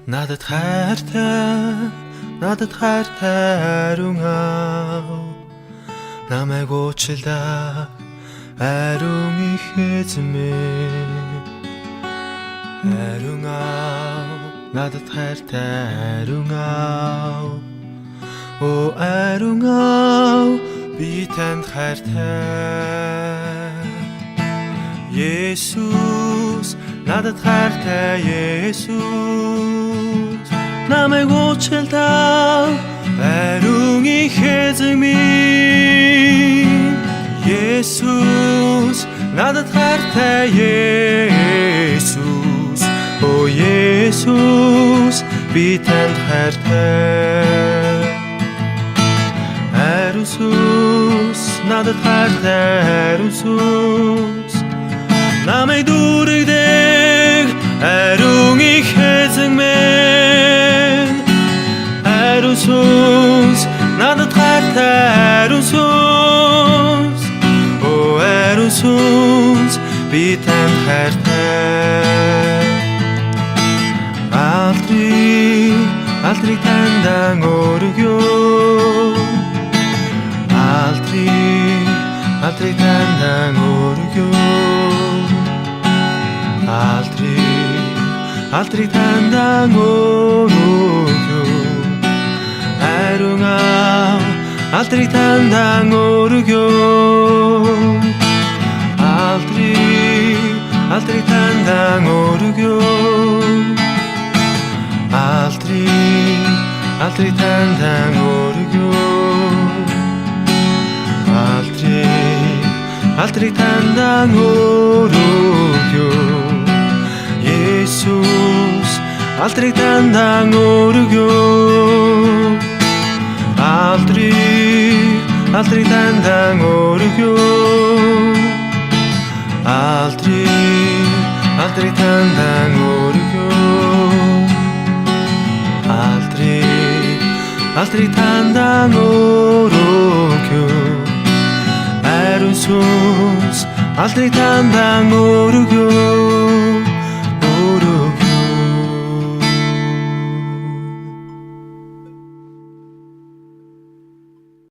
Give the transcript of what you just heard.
Надад хайртай ариун намайг уучлаа ариун их эзэмээ ариун надад хайртай ариун о ариун би танд хайртай Есүс надад хайртай Есүс намайг уучлаа ариун их эзэмээ Есүс надад хайртай Есүс о Есүс би танд хайртай ариун сүнс надад хайртай ариун сүнс намайг дүүрэгдэг ариун их эзэн ариун сүнс надад хайртай ариун сүнс о ариун сүнс би танд хайртай алдрыг тандан өргөө алдрыг тандан өргөө алдрыг тандан өргөө ариун алдрыг тандан өргөө алдрыг тандан өргөө алдрыг тандан өргөө алдрыг тандан өргөө Есүс алдрыг тандан өргөө алдрыг тандан өргөө алдрыг тандан өргөө алдрыг тандан өргөө ариун сүнс алдрыг тандан өргөө